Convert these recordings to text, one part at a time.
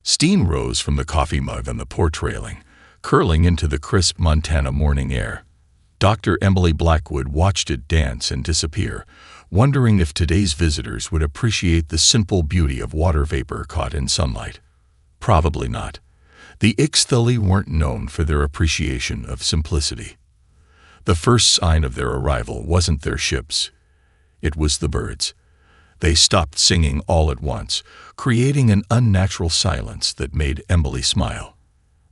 Steam rose from the coffee mug on the porch railing, curling into the crisp Montana morning air. Dr. Emily Blackwood watched it dance and disappear, wondering if today's visitors would appreciate the simple beauty of water vapor caught in sunlight. Probably not. The Ixthali weren't known for their appreciation of simplicity. The first sign of their arrival wasn't their ships. It was the birds. They stopped singing all at once, creating an unnatural silence that made Emily smile.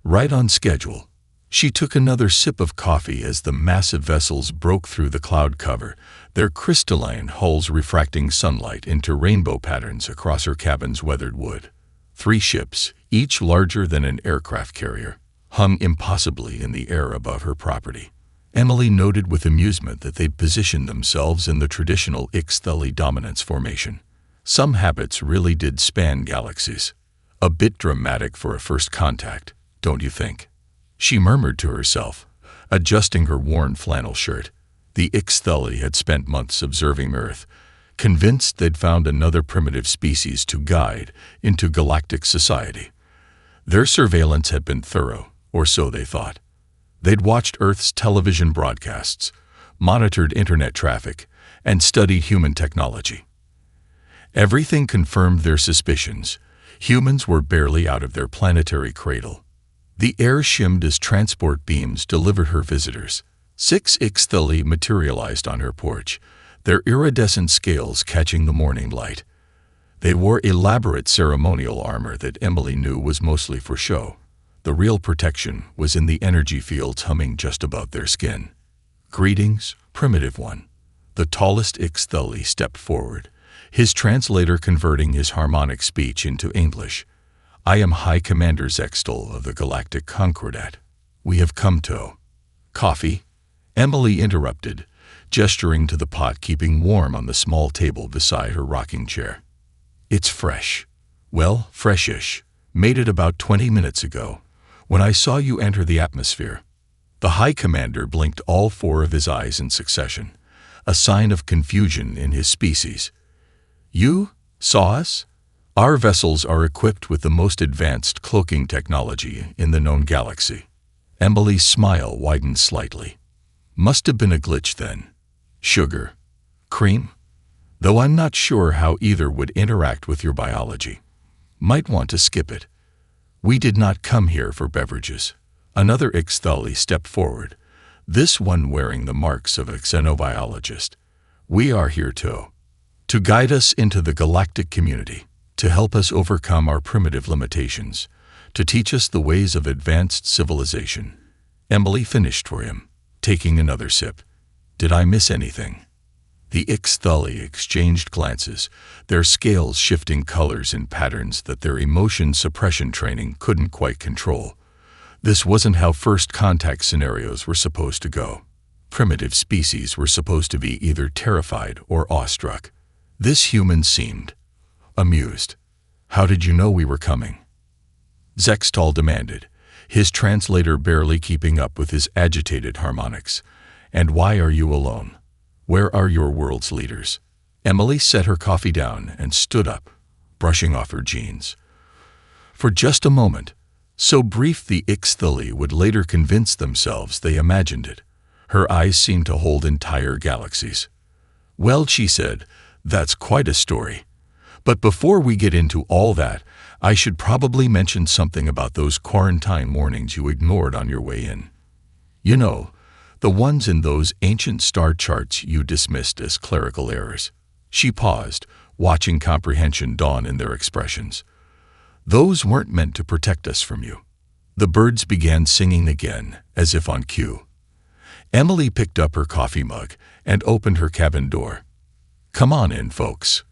Right on schedule. She took another sip of coffee as the massive vessels broke through the cloud cover, their crystalline hulls refracting sunlight into rainbow patterns across her cabin's weathered wood. 3 ships, each larger than an aircraft carrier, hung impossibly in the air above her property. Emily noted with amusement that they'd positioned themselves in the traditional Ixthali dominance formation. Some habits really did span galaxies. A bit dramatic for a first contact, don't you think? She murmured to herself, adjusting her worn flannel shirt. The Ixthali had spent months observing Earth, convinced they'd found another primitive species to guide into galactic society. Their surveillance had been thorough, or so they thought. They'd watched Earth's television broadcasts, monitored internet traffic, and studied human technology. Everything confirmed their suspicions. Humans were barely out of their planetary cradle. The air shimmed as transport beams delivered her visitors. 6 Ixthali materialized on her porch, their iridescent scales catching the morning light. They wore elaborate ceremonial armor that Emily knew was mostly for show. The real protection was in the energy fields humming just above their skin. "Greetings, Primitive One." The tallest Ixthali stepped forward, his translator converting his harmonic speech into English. "I am High Commander Zextal of the Galactic Concordat. We have come to..." "Coffee?" Emily interrupted, gesturing to the pot keeping warm on the small table beside her rocking chair. "It's fresh." "Well, freshish. Made it about 20 minutes ago, when I saw you enter the atmosphere." The High Commander blinked all 4 of his eyes in succession, a sign of confusion in his species. "You saw us? Our vessels are equipped with the most advanced cloaking technology in the known galaxy." Emily's smile widened slightly. "Must have been a glitch then. Sugar? Cream? Though I'm not sure how either would interact with your biology. Might want to skip it. We did not come here for beverages." Another Ixthali stepped forward, this one wearing the marks of a xenobiologist. "We are here to guide us into the galactic community, to help us overcome our primitive limitations, to teach us the ways of advanced civilization." Emily finished for him, taking another sip. "Did I miss anything?" The Ixthali exchanged glances, their scales shifting colors and patterns that their emotion suppression training couldn't quite control. This wasn't how first contact scenarios were supposed to go. Primitive species were supposed to be either terrified or awestruck. This human seemed amused. "How did you know we were coming?" Zextal demanded, his translator barely keeping up with his agitated harmonics. "And why are you alone? Where are your world's leaders?" Emily set her coffee down and stood up, brushing off her jeans. For just a moment, so brief the Ixthali would later convince themselves they imagined it, her eyes seemed to hold entire galaxies. "Well," she said, "that's quite a story. But before we get into all that, I should probably mention something about those quarantine warnings you ignored on your way in. You know, the ones in those ancient star charts you dismissed as clerical errors." She paused, watching comprehension dawn in their expressions. "Those weren't meant to protect us from you." The birds began singing again, as if on cue. Emily picked up her coffee mug and opened her cabin door. "Come on in, folks.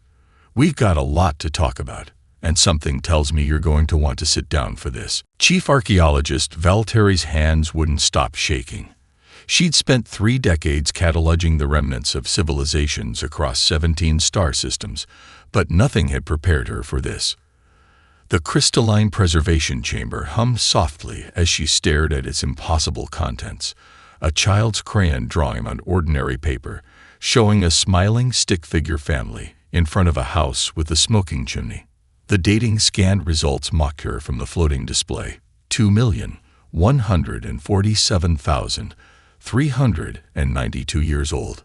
We've got a lot to talk about, and something tells me you're going to want to sit down for this." Chief Archaeologist Valteri's hands wouldn't stop shaking. She'd spent 3 decades cataloging the remnants of civilizations across 17 star systems, but nothing had prepared her for this. The crystalline preservation chamber hummed softly as she stared at its impossible contents, a child's crayon drawing on ordinary paper, showing a smiling stick-figure family in front of a house with a smoking chimney. The dating scanned results mocked her from the floating display. 2,147,392 years old.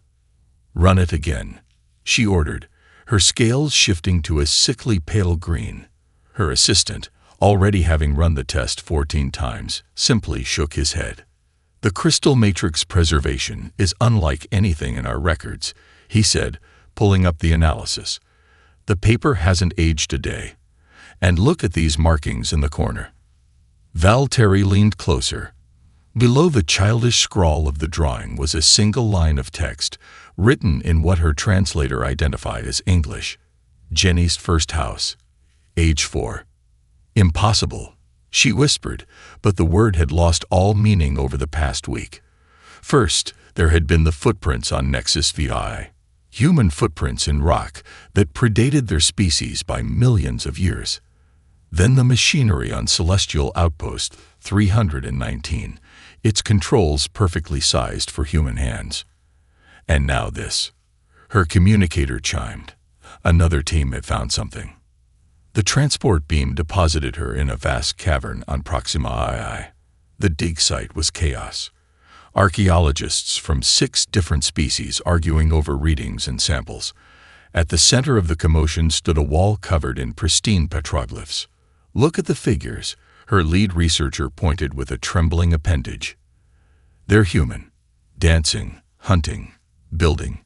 Run it again, she ordered, her scales shifting to a sickly pale green. Her assistant, already having run the test 14 times, simply shook his head. The crystal matrix preservation is unlike anything in our records, he said, pulling up the analysis. The paper hasn't aged a day. And look at these markings in the corner. Valtteri leaned closer. Below the childish scrawl of the drawing was a single line of text, written in what her translator identified as English. Jenny's first house. Age 4. Impossible, she whispered, but the word had lost all meaning over the past week. First, there had been the footprints on Nexus VI. Human footprints in rock that predated their species by millions of years. Then the machinery on Celestial Outpost 319, its controls perfectly sized for human hands. And now this. Her communicator chimed. Another team had found something. The transport beam deposited her in a vast cavern on Proxima II. The dig site was chaos. Archaeologists from 6 different species arguing over readings and samples. At the center of the commotion stood a wall covered in pristine petroglyphs. Look at the figures, her lead researcher pointed with a trembling appendage. They're human. Dancing, hunting, building.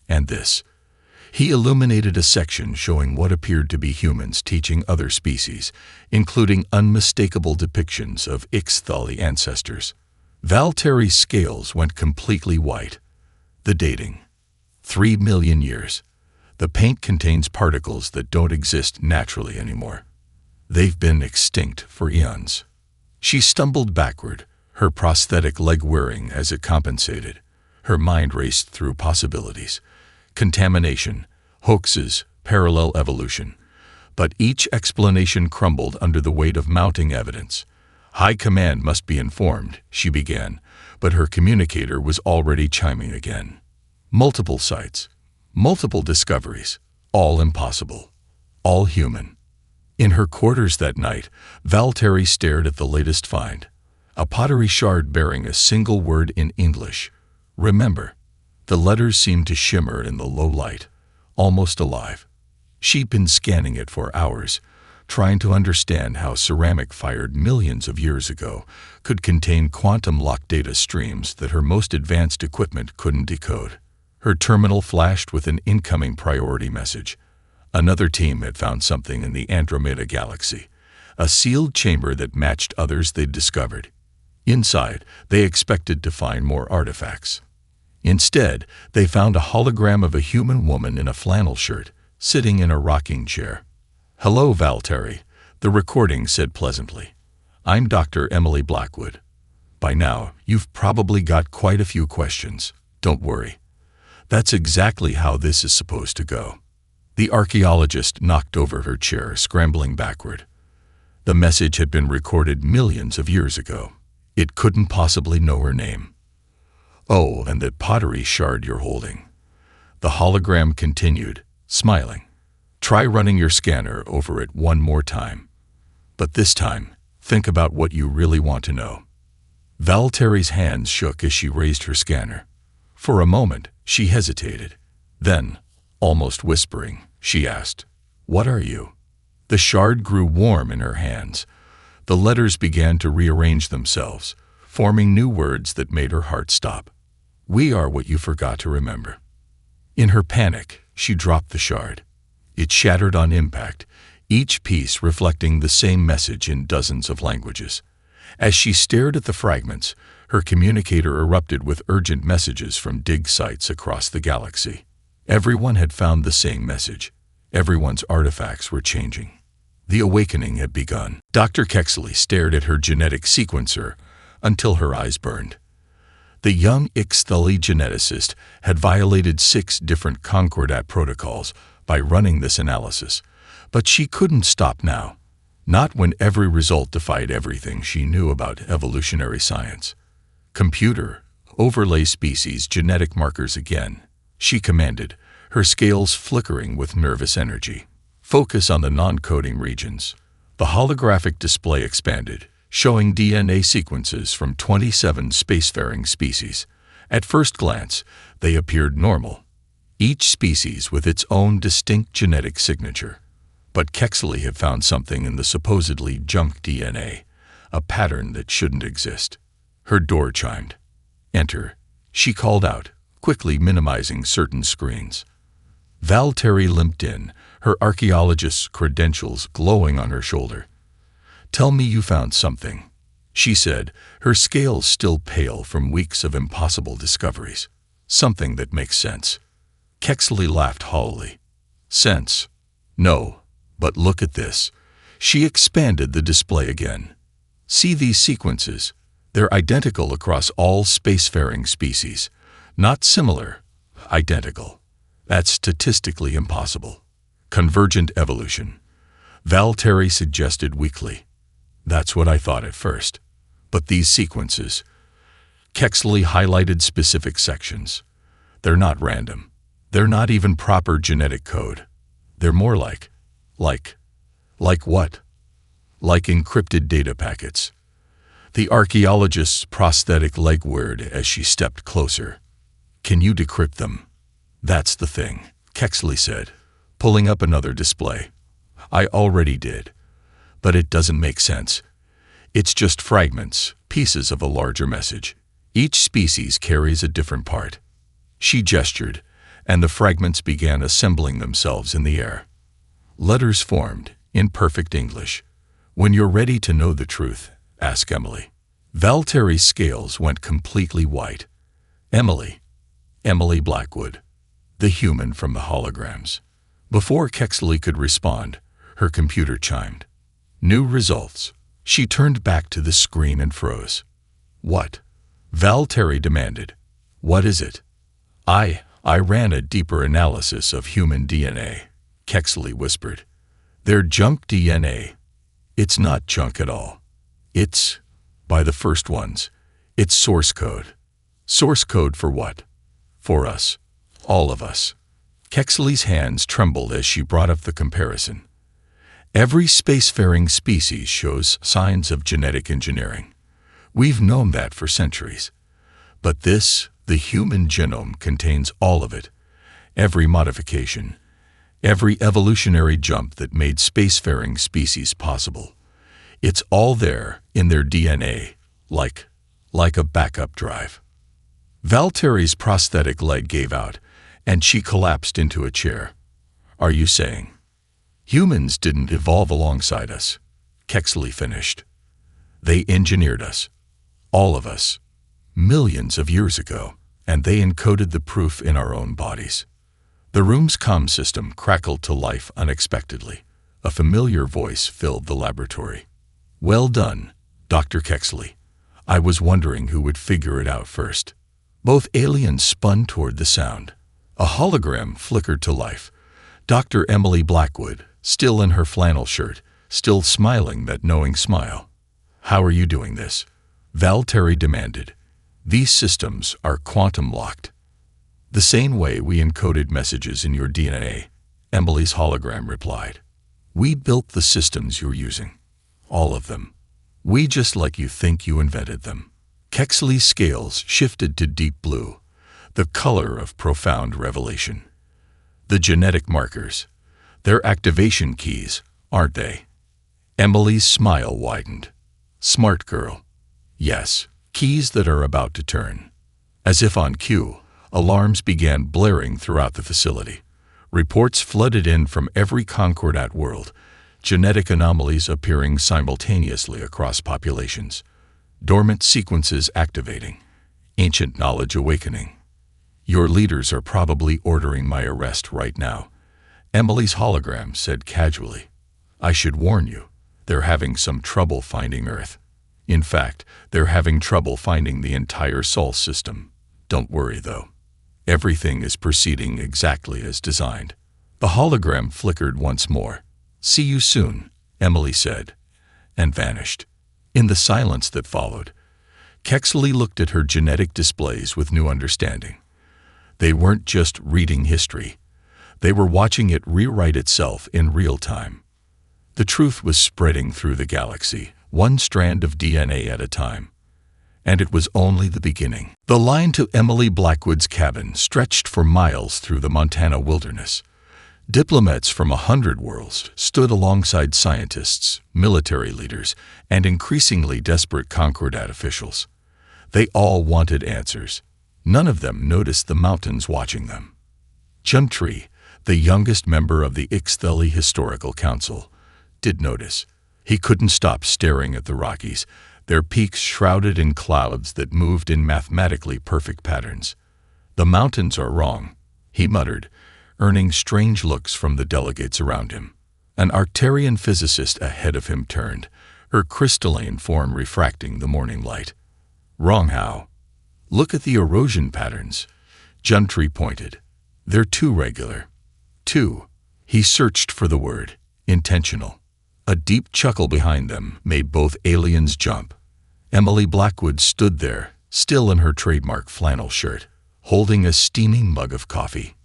And this. He illuminated a section showing what appeared to be humans teaching other species, including unmistakable depictions of Ixthali ancestors. Valtteri's scales went completely white. The dating. 3 million years. The paint contains particles that don't exist naturally anymore. They've been extinct for eons. She stumbled backward, her prosthetic leg whirring as it compensated. Her mind raced through possibilities. Contamination, hoaxes, parallel evolution. But each explanation crumbled under the weight of mounting evidence. High Command must be informed, she began, but her communicator was already chiming again. Multiple sites, multiple discoveries, all impossible, all human. In her quarters that night, Valtteri stared at the latest find. A pottery shard bearing a single word in English. Remember. The letters seemed to shimmer in the low light, almost alive. She'd been scanning it for hours, trying to understand how ceramic fired millions of years ago could contain quantum-locked data streams that her most advanced equipment couldn't decode. Her terminal flashed with an incoming priority message. Another team had found something in the Andromeda galaxy, a sealed chamber that matched others they'd discovered. Inside, they expected to find more artifacts. Instead, they found a hologram of a human woman in a flannel shirt, sitting in a rocking chair. "Hello, Valtteri," the recording said pleasantly. "I'm Dr. Emily Blackwood. By now, you've probably got quite a few questions. Don't worry. That's exactly how this is supposed to go." The archaeologist knocked over her chair, scrambling backward. The message had been recorded millions of years ago. It couldn't possibly know her name. "Oh, and that pottery shard you're holding." The hologram continued, smiling. "Try running your scanner over it one more time. But this time, think about what you really want to know." Valtteri's hands shook as she raised her scanner. For a moment, she hesitated. Then, almost whispering, she asked, "What are you?" The shard grew warm in her hands. The letters began to rearrange themselves, forming new words that made her heart stop. "We are what you forgot to remember." In her panic, she dropped the shard. It shattered on impact, each piece reflecting the same message in dozens of languages. As she stared at the fragments, her communicator erupted with urgent messages from dig sites across the galaxy. Everyone had found the same message. Everyone's artifacts were changing. The awakening had begun. Dr. Kexley stared at her genetic sequencer until her eyes burned. The young Ixthali geneticist had violated 6 different Concordat protocols by running this analysis, but she couldn't stop now. Not when every result defied everything she knew about evolutionary science. "Computer, overlay species genetic markers again," she commanded, her scales flickering with nervous energy. Focus on the non-coding regions. The holographic display expanded, showing DNA sequences from 27 spacefaring species. At first glance, they appeared normal, each species with its own distinct genetic signature. But Kexley had found something in the supposedly junk DNA, a pattern that shouldn't exist. Her door chimed. "Enter," she called out, quickly minimizing certain screens. Valtteri limped in, her archaeologist's credentials glowing on her shoulder. "Tell me you found something," she said, her scales still pale from weeks of impossible discoveries. "Something that makes sense." Kexley laughed hollowly. "Sense? No, but look at this." She expanded the display again. "See these sequences? They're identical across all spacefaring species. Not similar, identical. That's statistically impossible. Convergent evolution," Valtteri suggested weakly. "That's what I thought at first. But these sequences..." Kexley highlighted specific sections. "They're not random. They're not even proper genetic code. They're more like what? Like encrypted data packets." The archaeologist's prosthetic leg whirred as she stepped closer. "Can you decrypt them?" "That's the thing," Kexley said, pulling up another display. "I already did. But it doesn't make sense. It's just fragments, pieces of a larger message. Each species carries a different part." She gestured, and the fragments began assembling themselves in the air. Letters formed, in perfect English. "When you're ready to know the truth, ask Emily." Valtteri's scales went completely white. Emily Blackwood, the human from the holograms. Before Kexley could respond, her computer chimed. "New results." She turned back to the screen and froze. "What?" Valtteri demanded. "What is it?" I ran a deeper analysis of human DNA," Kexley whispered. "They're junk DNA. It's not junk at all. It's, by the first ones, it's source code." "Source code for what?" "For us. All of us." Kexley's hands trembled as she brought up the comparison. "Every spacefaring species shows signs of genetic engineering. We've known that for centuries. But this, the human genome, contains all of it. Every modification. Every evolutionary jump that made spacefaring species possible. It's all there, in their DNA, like a backup drive." Valtteri's prosthetic leg gave out, and she collapsed into a chair. "Are you saying humans didn't evolve alongside us?" Kexley finished. "They engineered us. All of us. Millions of years ago, and they encoded the proof in our own bodies." The room's comm system crackled to life unexpectedly. A familiar voice filled the laboratory. "Well done, Dr. Kexley. I was wondering who would figure it out first." Both aliens spun toward the sound. A hologram flickered to life. Dr. Emily Blackwood, still in her flannel shirt, still smiling that knowing smile. "How are you doing this?" Valtteri demanded. "These systems are quantum-locked." "The same way we encoded messages in your DNA," Emily's hologram replied. "We built the systems you're using. All of them. We just like you think you invented them." Kexley's scales shifted to deep blue, the color of profound revelation. "The genetic markers. They're activation keys, aren't they?" Emily's smile widened. "Smart girl. Yes, keys that are about to turn." As if on cue, alarms began blaring throughout the facility. Reports flooded in from every Concordat world, genetic anomalies appearing simultaneously across populations. Dormant sequences activating, ancient knowledge awakening. "Your leaders are probably ordering my arrest right now," Emily's hologram said casually. "I should warn you, they're having some trouble finding Earth. In fact, they're having trouble finding the entire Sol system. Don't worry, though. Everything is proceeding exactly as designed." The hologram flickered once more. "See you soon," Emily said, and vanished. In the silence that followed, Kexley looked at her genetic displays with new understanding. They weren't just reading history. They were watching it rewrite itself in real time. The truth was spreading through the galaxy, one strand of DNA at a time. And it was only the beginning. The line to Emily Blackwood's cabin stretched for miles through the Montana wilderness. Diplomats from 100 worlds stood alongside scientists, military leaders, and increasingly desperate Concordat officials. They all wanted answers. None of them noticed the mountains watching them. Juntri, the youngest member of the Ixtheli Historical Council, did notice. He couldn't stop staring at the Rockies, their peaks shrouded in clouds that moved in mathematically perfect patterns. "The mountains are wrong," he muttered, earning strange looks from the delegates around him. An Arcturian physicist ahead of him turned, her crystalline form refracting the morning light. "Wrong how?" "Look at the erosion patterns," Juntri pointed. "They're too regular." "Too." He searched for the word. "Intentional." A deep chuckle behind them made both aliens jump. Emily Blackwood stood there, still in her trademark flannel shirt, holding a steaming mug of coffee.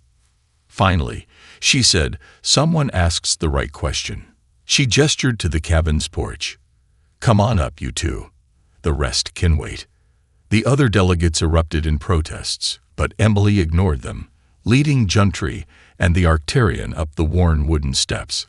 Finally, she said, "Someone asks the right question." She gestured to the cabin's porch. "Come on up, you two. The rest can wait." The other delegates erupted in protests, but Emily ignored them, leading Juntri and the Arcturian up the worn wooden steps.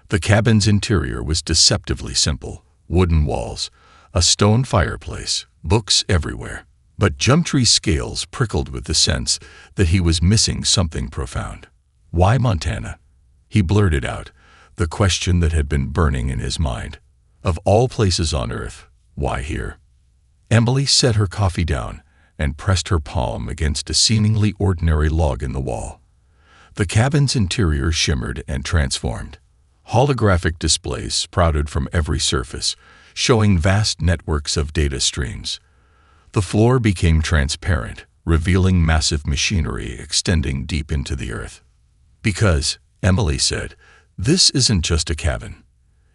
The cabin's interior was deceptively simple: wooden walls, a stone fireplace, books everywhere. But Juntri's scales prickled with the sense that he was missing something profound. "Why Montana?" he blurted out, the question that had been burning in his mind. Of all places on Earth, why here? Emily set her coffee down and pressed her palm against a seemingly ordinary log in the wall. The cabin's interior shimmered and transformed. Holographic displays sprouted from every surface, showing vast networks of data streams. The floor became transparent, revealing massive machinery extending deep into the earth. "Because," Emily said, "this isn't just a cabin.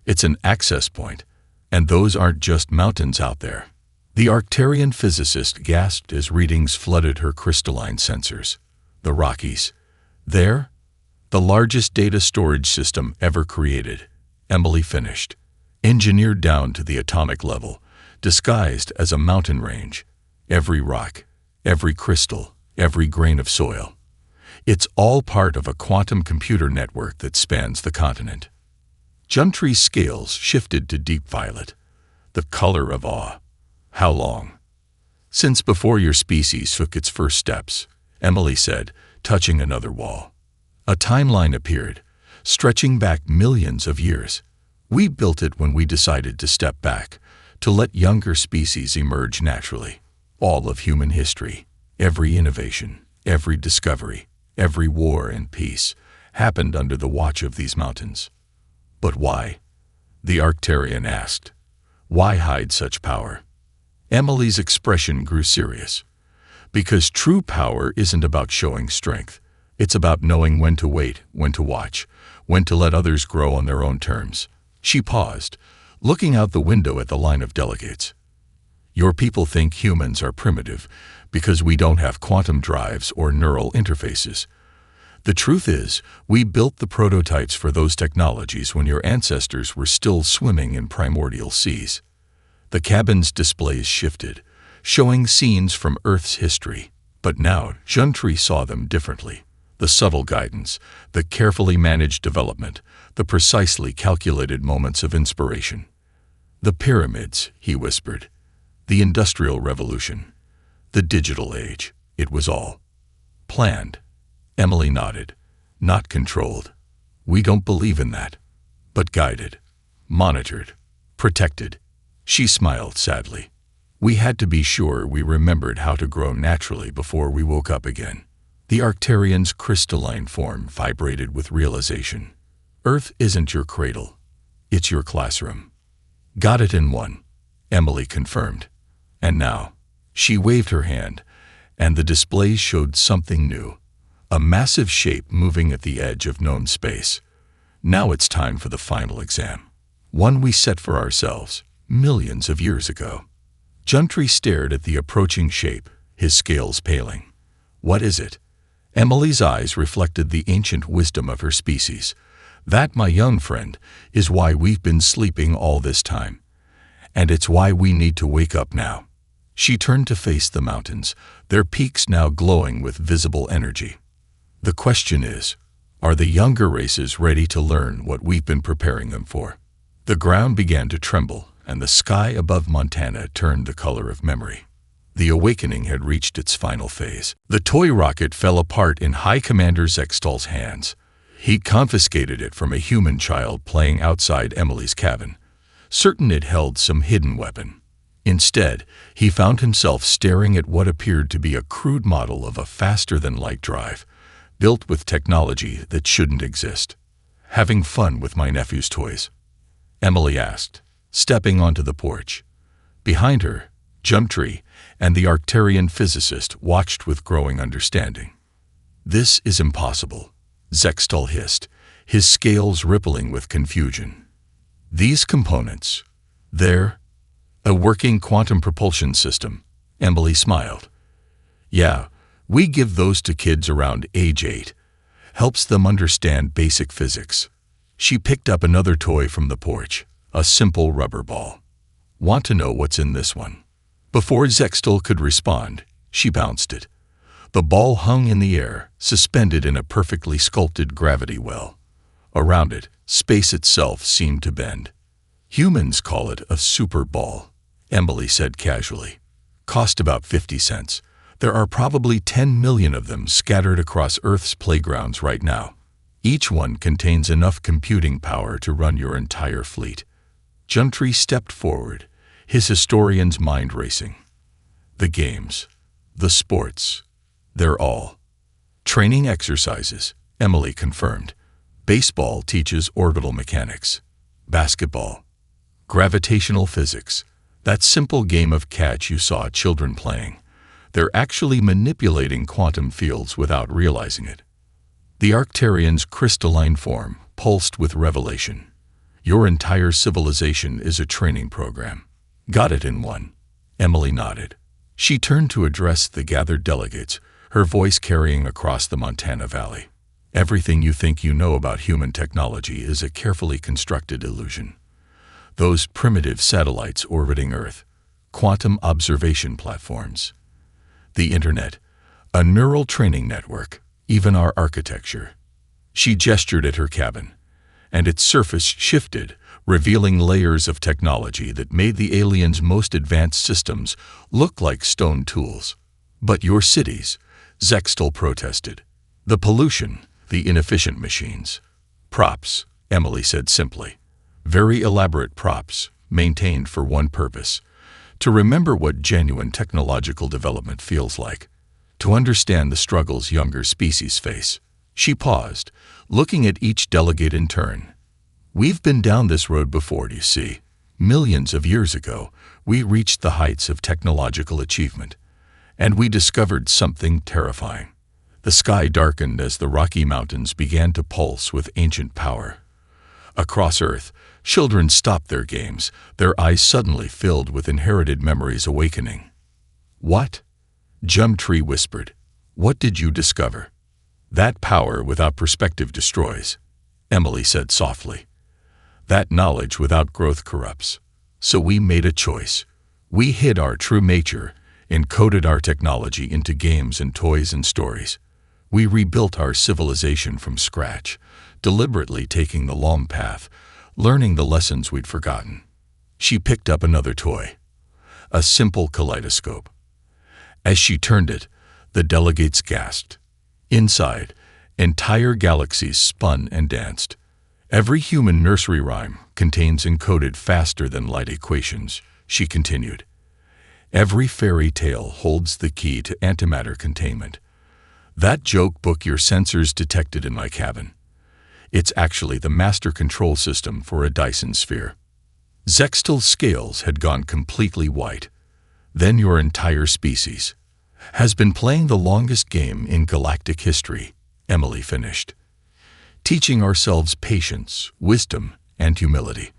It's an access point, and those aren't just mountains out there." The Arcturian physicist gasped as readings flooded her crystalline sensors. "The Rockies. There? The largest data storage system ever created," Emily finished. "Engineered down to the atomic level, disguised as a mountain range. Every rock, every crystal, every grain of soil. It's all part of a quantum computer network that spans the continent." Juntri's scales shifted to deep violet, the color of awe. "How long?" "Since before your species took its first steps," Emily said, touching another wall. A timeline appeared, stretching back millions of years. "We built it when we decided to step back, to let younger species emerge naturally. All of human history, every innovation, every discovery, every war and peace, happened under the watch of these mountains." "But why?" the Arcturian asked. "Why hide such power?" Emily's expression grew serious. "Because true power isn't about showing strength. It's about knowing when to wait, when to watch, when to let others grow on their own terms." She paused, looking out the window at the line of delegates. "Your people think humans are primitive because we don't have quantum drives or neural interfaces. The truth is, we built the prototypes for those technologies when your ancestors were still swimming in primordial seas." The cabin's displays shifted, showing scenes from Earth's history. But now Juntri saw them differently. The subtle guidance, the carefully managed development, the precisely calculated moments of inspiration. "The pyramids," he whispered. "The Industrial Revolution. The digital age. It was all planned." Emily nodded. "Not controlled. We don't believe in that. But guided, monitored, protected." She smiled sadly. "We had to be sure we remembered how to grow naturally before we woke up again." The Arcturian's crystalline form vibrated with realization. "Earth isn't your cradle. It's your classroom." "Got it in one," Emily confirmed. "And now," she waved her hand, and the displays showed something new. A massive shape moving at the edge of known space. "Now it's time for the final exam. One we set for ourselves, millions of years ago." Juntri stared at the approaching shape, his scales paling. "What is it?" Emily's eyes reflected the ancient wisdom of her species. That, my young friend, is why we've been sleeping all this time. And it's why we need to wake up now. She turned to face the mountains, their peaks now glowing with visible energy. The question is, are the younger races ready to learn what we've been preparing them for? The ground began to tremble, and the sky above Montana turned the color of memory. The awakening had reached its final phase. The toy rocket fell apart in High Commander Zextal's hands. He confiscated it from a human child playing outside Emily's cabin, certain it held some hidden weapon. Instead, he found himself staring at what appeared to be a crude model of a faster-than-light drive, built with technology that shouldn't exist. "Having fun with my nephew's toys?" Emily asked, stepping onto the porch. Behind her, Jumptree and the Arcturian physicist watched with growing understanding. "This is impossible," Zextal hissed, his scales rippling with confusion. "These components, they're a working quantum propulsion system," Emily smiled. "Yeah, we give those to kids around age 8. Helps them understand basic physics." She picked up another toy from the porch, a simple rubber ball. "Want to know what's in this one?" Before Zextal could respond, she bounced it. The ball hung in the air, suspended in a perfectly sculpted gravity well. Around it, space itself seemed to bend. "Humans call it a super ball," Emily said casually. "Cost about 50 cents. There are probably 10 million of them scattered across Earth's playgrounds right now. Each one contains enough computing power to run your entire fleet." Jumptree stepped forward, his historian's mind racing. "The games, the sports, they're all training exercises," Emily confirmed. "Baseball teaches orbital mechanics. Basketball, gravitational physics. That simple game of catch you saw children playing. They're actually manipulating quantum fields without realizing it." The Arcturian's crystalline form pulsed with revelation. "Your entire civilization is a training program." "Got it in one." Emily nodded. She turned to address the gathered delegates, her voice carrying across the Montana Valley. "Everything you think you know about human technology is a carefully constructed illusion. Those primitive satellites orbiting Earth, quantum observation platforms, the internet, a neural training network, even our architecture." She gestured at her cabin, and its surface shifted, revealing layers of technology that made the aliens' most advanced systems look like stone tools. "But your cities," Zextal protested. "The pollution, the inefficient machines." "Props," Emily said simply. "Very elaborate props, maintained for one purpose: to remember what genuine technological development feels like, to understand the struggles younger species face." She paused, looking at each delegate in turn. "We've been down this road before, you see. Millions of years ago, we reached the heights of technological achievement, and we discovered something terrifying." The sky darkened as the Rocky Mountains began to pulse with ancient power. Across Earth, children stopped their games, their eyes suddenly filled with inherited memories awakening. "What?" Jumptree whispered. "What did you discover?" "That power without perspective destroys," Emily said softly. "That knowledge without growth corrupts. So we made a choice. We hid our true nature, encoded our technology into games and toys and stories. We rebuilt our civilization from scratch, deliberately taking the long path, learning the lessons we'd forgotten." She picked up another toy, a simple kaleidoscope. As she turned it, the delegates gasped. Inside, entire galaxies spun and danced. "Every human nursery rhyme contains encoded faster-than-light equations," she continued. "Every fairy tale holds the key to antimatter containment. That joke book your sensors detected in my cabin, it's actually the master control system for a Dyson sphere." Zextal's scales had gone completely white. "Then your entire species has been playing the longest game in galactic history," Emily finished. "Teaching ourselves patience, wisdom, and humility,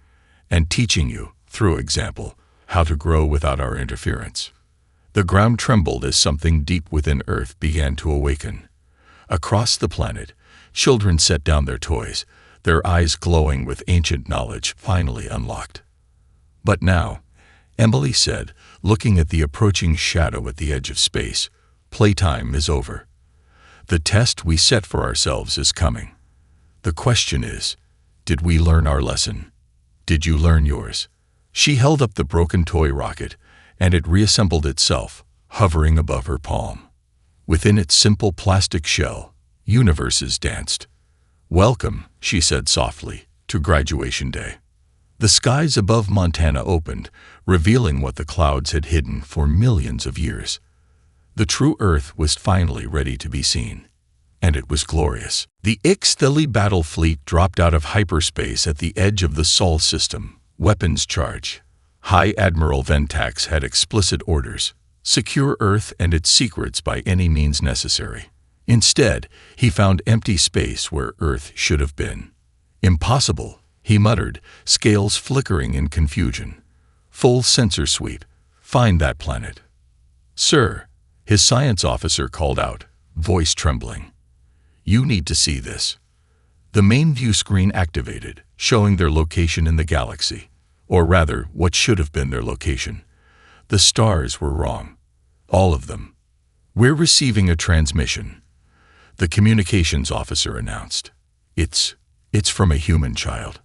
and teaching you, through example, how to grow without our interference." The ground trembled as something deep within Earth began to awaken. Across the planet, children set down their toys, their eyes glowing with ancient knowledge finally unlocked. But now, Emily said, looking at the approaching shadow at the edge of space, playtime is over. The test we set for ourselves is coming. The question is, did we learn our lesson? Did you learn yours? She held up the broken toy rocket, and it reassembled itself, hovering above her palm. Within its simple plastic shell, universes danced. "Welcome," she said softly, "to graduation day." The skies above Montana opened, revealing what the clouds had hidden for millions of years. The true Earth was finally ready to be seen. And it was glorious. The HFY battle fleet dropped out of hyperspace at the edge of the Sol system, weapons charge. High Admiral Ventax had explicit orders: secure Earth and its secrets by any means necessary. Instead, he found empty space where Earth should have been. "Impossible," he muttered, scales flickering in confusion. "Full sensor sweep. Find that planet." "Sir," his science officer called out, voice trembling. "You need to see this." The main view screen activated, showing their location in the galaxy, or rather, what should have been their location. The stars were wrong. All of them. "We're receiving a transmission," the communications officer announced. It's from a human child."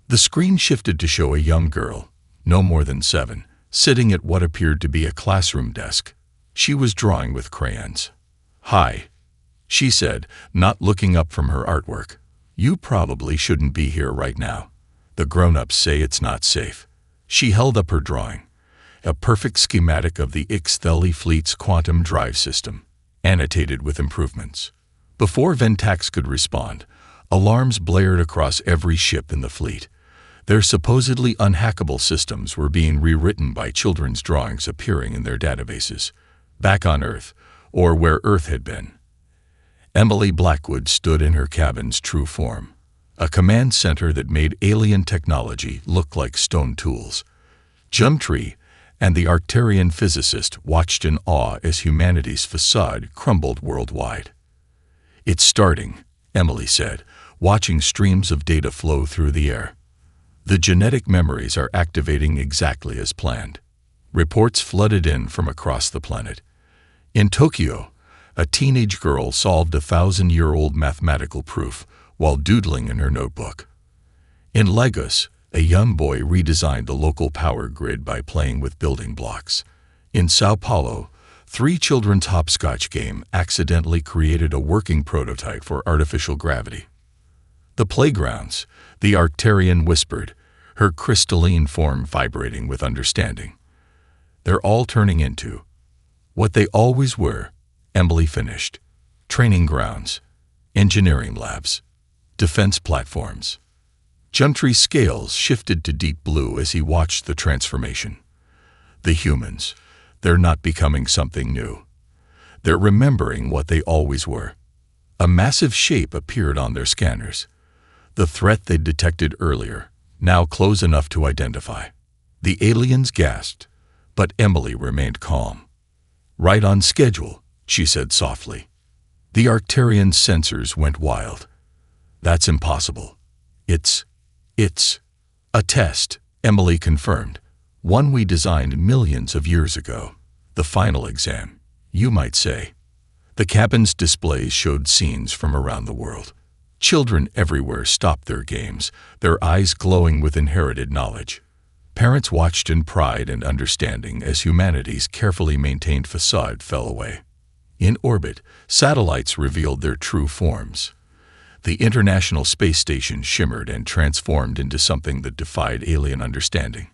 The screen shifted to show a young girl, no more than 7, sitting at what appeared to be a classroom desk. She was drawing with crayons. "Hi," she said, not looking up from her artwork. "You probably shouldn't be here right now. The grown-ups say it's not safe." She held up her drawing, a perfect schematic of the HFY fleet's quantum drive system, annotated with improvements. Before Ventax could respond, alarms blared across every ship in the fleet. Their supposedly unhackable systems were being rewritten by children's drawings appearing in their databases, back on Earth, or where Earth had been. Emily Blackwood stood in her cabin's true form, a command center that made alien technology look like stone tools. Jumtree and the Arcturian physicist watched in awe as humanity's facade crumbled worldwide. "It's starting," Emily said, watching streams of data flow through the air. "The genetic memories are activating exactly as planned." Reports flooded in from across the planet. In Tokyo, a teenage girl solved a 1,000-year-old mathematical proof while doodling in her notebook. In Lagos, a young boy redesigned the local power grid by playing with building blocks. In Sao Paulo, 3 children's hopscotch game accidentally created a working prototype for artificial gravity. The playgrounds, the Arcturian whispered, her crystalline form vibrating with understanding. "They're all turning into what they always were," Emily finished. "Training grounds, engineering labs, defense platforms." Jumtree's scales shifted to deep blue as he watched the transformation. The humans, they're not becoming something new. They're remembering what they always were. A massive shape appeared on their scanners. The threat they'd detected earlier, now close enough to identify. The aliens gasped, but Emily remained calm. "Right on schedule," she said softly. The Arcturian sensors went wild. "That's impossible. It's a test," Emily confirmed. "One we designed millions of years ago. The final exam, you might say." The cabin's displays showed scenes from around the world. Children everywhere stopped their games, their eyes glowing with inherited knowledge. Parents watched in pride and understanding as humanity's carefully maintained facade fell away. In orbit, satellites revealed their true forms. The International Space Station shimmered and transformed into something that defied alien understanding.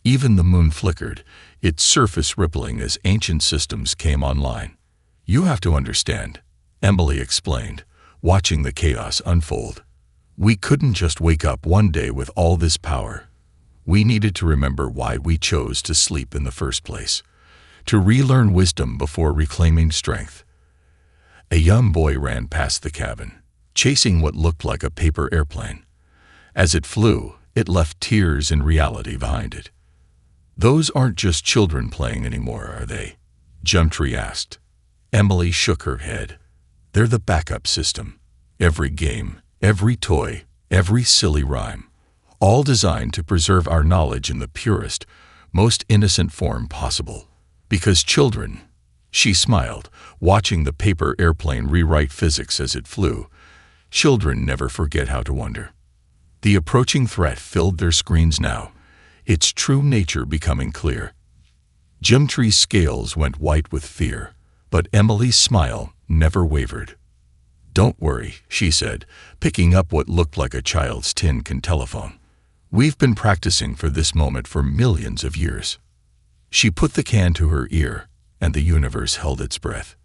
Even the moon flickered, its surface rippling as ancient systems came online. "You have to understand," Emily explained, watching the chaos unfold. "We couldn't just wake up one day with all this power. We needed to remember why we chose to sleep in the first place, to relearn wisdom before reclaiming strength." A young boy ran past the cabin, chasing what looked like a paper airplane. As it flew, it left tears and reality behind it. "Those aren't just children playing anymore, are they?" Jumtree asked. Emily shook her head. They're the backup system. Every game, every toy, every silly rhyme, all designed to preserve our knowledge in the purest, most innocent form possible. Because children, she smiled, watching the paper airplane rewrite physics as it flew, children never forget how to wonder. The approaching threat filled their screens now, its true nature becoming clear. Jimtree's scales went white with fear, but Emily's smile never wavered. "Don't worry," she said, picking up what looked like a child's tin can telephone. "We've been practicing for this moment for millions of years." She put the can to her ear, and the universe held its breath.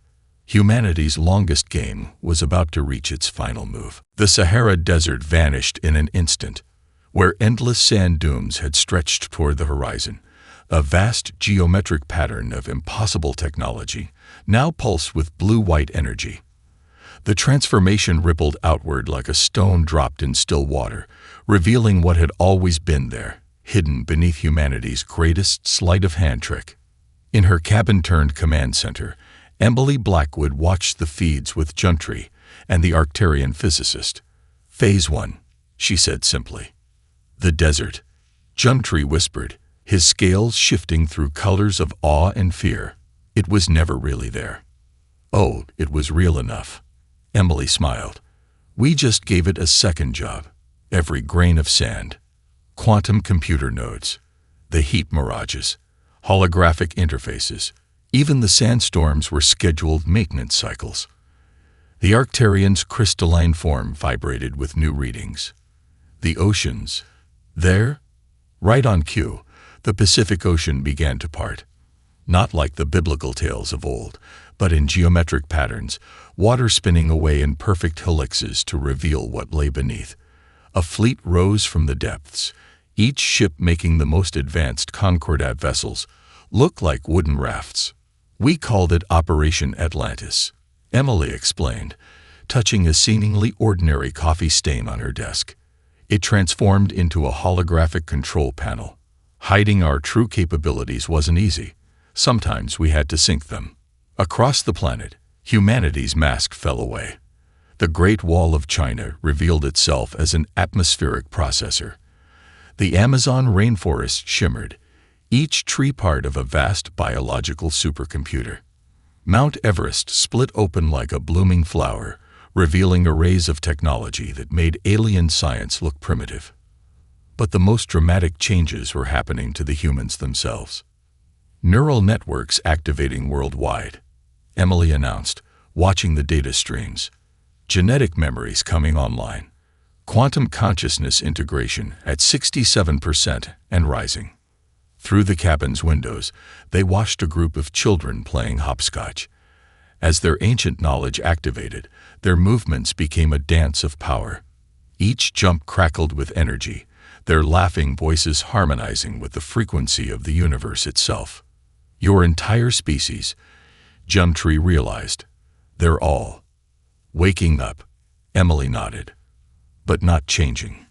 Humanity's longest game was about to reach its final move. The Sahara Desert vanished in an instant, where endless sand dunes had stretched toward the horizon. A vast geometric pattern of impossible technology now pulsed with blue-white energy. The transformation rippled outward like a stone dropped in still water, revealing what had always been there, hidden beneath humanity's greatest sleight-of-hand trick. In her cabin-turned-command center, Emily Blackwood watched the feeds with Jimtree and the Arcturian physicist. "Phase 1, she said simply. "The desert," Jimtree whispered, his scales shifting through colors of awe and fear. "It was never really there." "Oh, it was real enough," Emily smiled. "We just gave it a second job. Every grain of sand, quantum computer nodes, the heat mirages, holographic interfaces, even the sandstorms were scheduled maintenance cycles." The Arcturian's crystalline form vibrated with new readings. The oceans, there, right on cue, the Pacific Ocean began to part. Not like the biblical tales of old, but in geometric patterns, water spinning away in perfect helixes to reveal what lay beneath. A fleet rose from the depths, each ship making the most advanced Concordat vessels look like wooden rafts. "We called it Operation Atlantis," Emily explained, touching a seemingly ordinary coffee stain on her desk. It transformed into a holographic control panel. Hiding our true capabilities wasn't easy. Sometimes we had to sync them. Across the planet, humanity's mask fell away. The Great Wall of China revealed itself as an atmospheric processor. The Amazon rainforest shimmered, each tree part of a vast biological supercomputer. Mount Everest split open like a blooming flower, revealing arrays of technology that made alien science look primitive. But the most dramatic changes were happening to the humans themselves. "Neural networks activating worldwide," Emily announced, watching the data streams. "Genetic memories coming online. Quantum consciousness integration at 67% and rising." Through the cabin's windows, they watched a group of children playing hopscotch. As their ancient knowledge activated, their movements became a dance of power. Each jump crackled with energy, their laughing voices harmonizing with the frequency of the universe itself. "Your entire species," Jimtree realized. "They're all waking up," Emily nodded. "But not changing,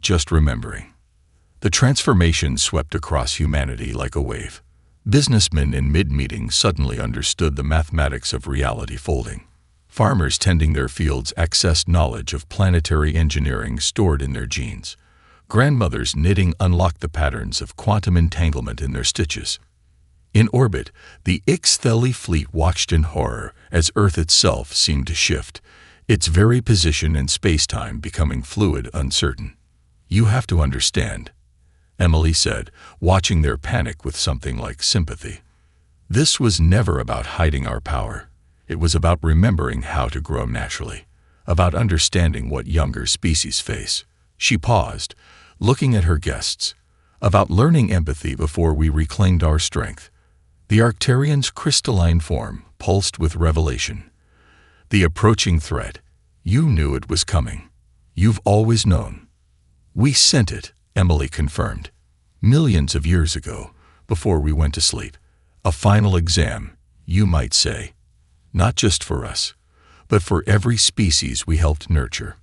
just remembering." The transformation swept across humanity like a wave. Businessmen in mid-meeting suddenly understood the mathematics of reality folding. Farmers tending their fields accessed knowledge of planetary engineering stored in their genes. Grandmothers knitting unlocked the patterns of quantum entanglement in their stitches. In orbit, the Ixtheli fleet watched in horror as Earth itself seemed to shift, its very position in space-time becoming fluid, uncertain. "You have to understand," Emily said, watching their panic with something like sympathy. "This was never about hiding our power. It was about remembering how to grow naturally, about understanding what younger species face." She paused, looking at her guests, "about learning empathy before we reclaimed our strength." The Arcturian's crystalline form pulsed with revelation. "The approaching threat, you knew it was coming. You've always known." "We sent it," Emily confirmed. "Millions of years ago, before we went to sleep. A final exam, you might say. Not just for us, but for every species we helped nurture."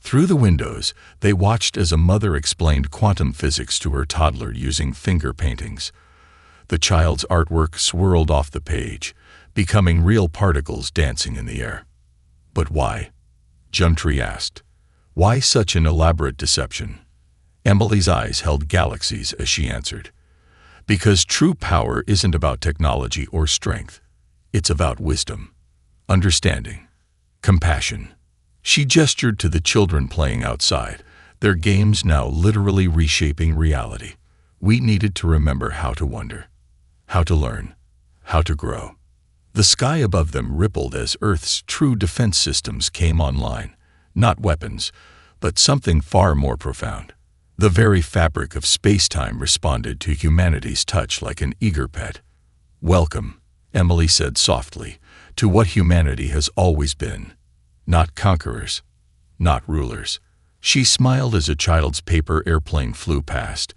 Through the windows, they watched as a mother explained quantum physics to her toddler using finger paintings. The child's artwork swirled off the page, becoming real particles dancing in the air. But why? Juntri asked. Why such an elaborate deception? Emily's eyes held galaxies as she answered. Because true power isn't about technology or strength. It's about wisdom, understanding, compassion. She gestured to the children playing outside, their games now literally reshaping reality. We needed to remember how to wonder, how to learn, how to grow. The sky above them rippled as Earth's true defense systems came online. Not weapons, but something far more profound. The very fabric of space-time responded to humanity's touch like an eager pet. Welcome, Emily said softly, to what humanity has always been. Not conquerors, not rulers. She smiled as a child's paper airplane flew past,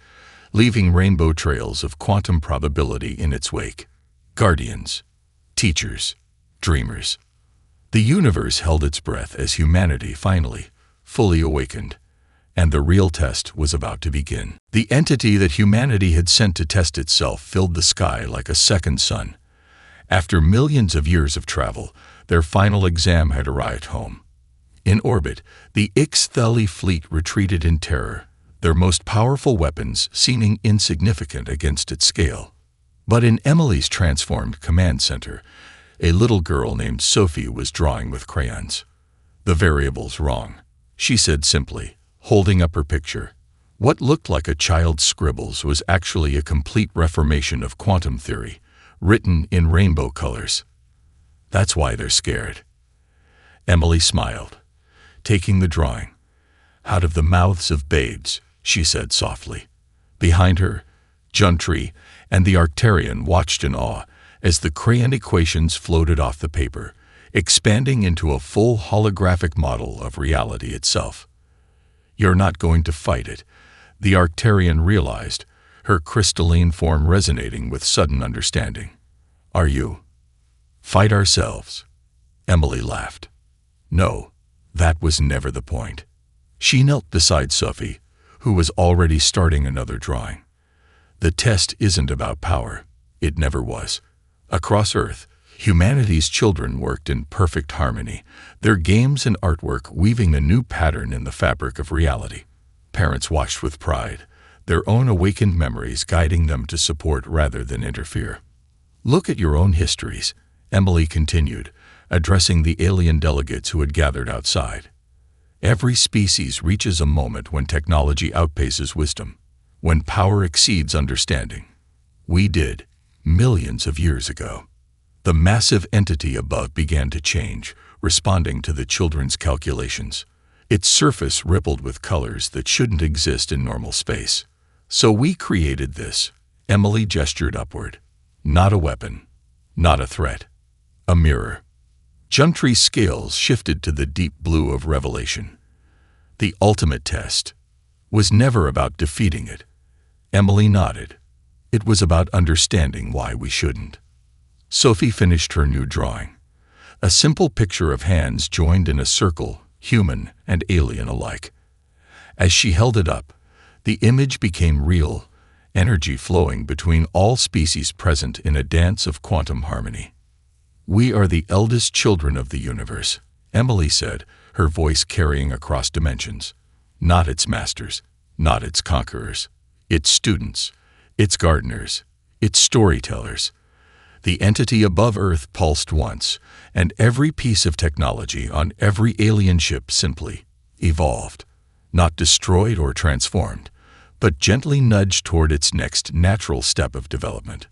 leaving rainbow trails of quantum probability in its wake. Guardians, teachers, dreamers. The universe held its breath as humanity finally, fully awakened, and the real test was about to begin. The entity that humanity had sent to test itself filled the sky like a second sun. After millions of years of travel, their final exam had arrived home. In orbit, the Ixtheli fleet retreated in terror, their most powerful weapons seeming insignificant against its scale. But in Emily's transformed command center, a little girl named Sophie was drawing with crayons. The variable's wrong, she said simply, holding up her picture. What looked like a child's scribbles was actually a complete reformation of quantum theory, written in rainbow colors. That's why they're scared. Emily smiled, taking the drawing. Out of the mouths of babes, she said softly. Behind her, Juntri and the Arcturian watched in awe as the crayon equations floated off the paper, expanding into a full holographic model of reality itself. You're not going to fight it, the Arcturian realized, her crystalline form resonating with sudden understanding. Are you? Fight ourselves. Emily laughed. No, that was never the point. She knelt beside Sophie, who was already starting another drawing. The test isn't about power. It never was. Across Earth, humanity's children worked in perfect harmony, their games and artwork weaving a new pattern in the fabric of reality. Parents watched with pride, their own awakened memories guiding them to support rather than interfere. Look at your own histories, Emily continued, addressing the alien delegates who had gathered outside. Every species reaches a moment when technology outpaces wisdom, when power exceeds understanding. We did, millions of years ago. The massive entity above began to change, responding to the children's calculations. Its surface rippled with colors that shouldn't exist in normal space. So we created this. Emily gestured upward. Not a weapon, not a threat, a mirror. Juntri's scales shifted to the deep blue of revelation. The ultimate test was never about defeating it. Emily nodded. It was about understanding why we shouldn't. Sophie finished her new drawing. A simple picture of hands joined in a circle, human and alien alike. As she held it up, the image became real, energy flowing between all species present in a dance of quantum harmony. We are the eldest children of the universe, Emily said, her voice carrying across dimensions. Not its masters, not its conquerors, its students, its gardeners, its storytellers. The entity above Earth pulsed once, and every piece of technology on every alien ship simply evolved, not destroyed or transformed, but gently nudged toward its next natural step of development.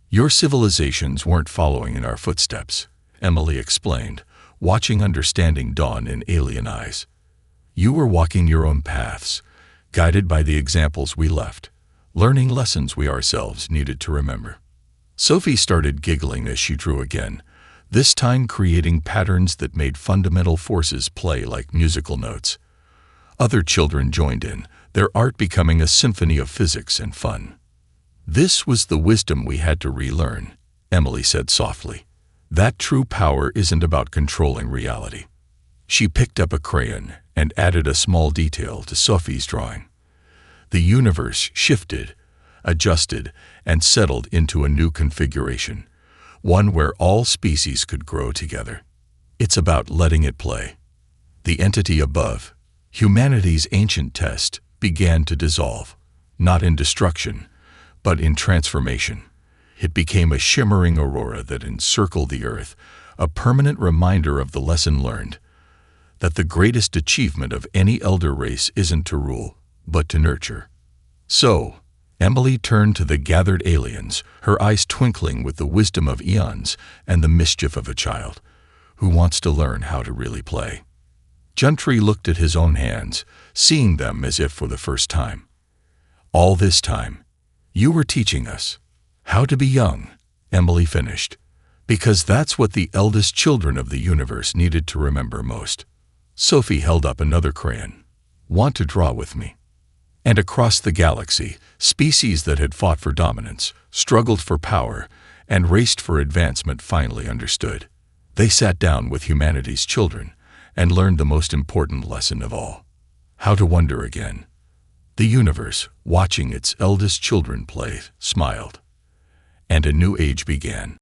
Your civilizations weren't following in our footsteps, Emily explained, watching understanding dawn in alien eyes. You were walking your own paths, guided by the examples we left, learning lessons we ourselves needed to remember. Sophie started giggling as she drew again, this time creating patterns that made fundamental forces play like musical notes. Other children joined in, their art becoming a symphony of physics and fun. This was the wisdom we had to relearn, Emily said softly. That true power isn't about controlling reality. She picked up a crayon and added a small detail to Sophie's drawing. The universe shifted, adjusted, and settled into a new configuration, one where all species could grow together. It's about letting it play. The entity above, humanity's ancient test, began to dissolve, not in destruction, but in transformation. It became a shimmering aurora that encircled the earth, a permanent reminder of the lesson learned, that the greatest achievement of any elder race isn't to rule, but to nurture. So, Emily turned to the gathered aliens, her eyes twinkling with the wisdom of eons and the mischief of a child who wants to learn how to really play. Juntri looked at his own hands, seeing them as if for the first time. All this time, you were teaching us how to be young, Emily finished, because that's what the eldest children of the universe needed to remember most. Sophie held up another crayon. Want to draw with me? And across the galaxy, species that had fought for dominance, struggled for power, and raced for advancement finally understood. They sat down with humanity's children and learned the most important lesson of all: how to wonder again. The universe, watching its eldest children play, smiled, and a new age began.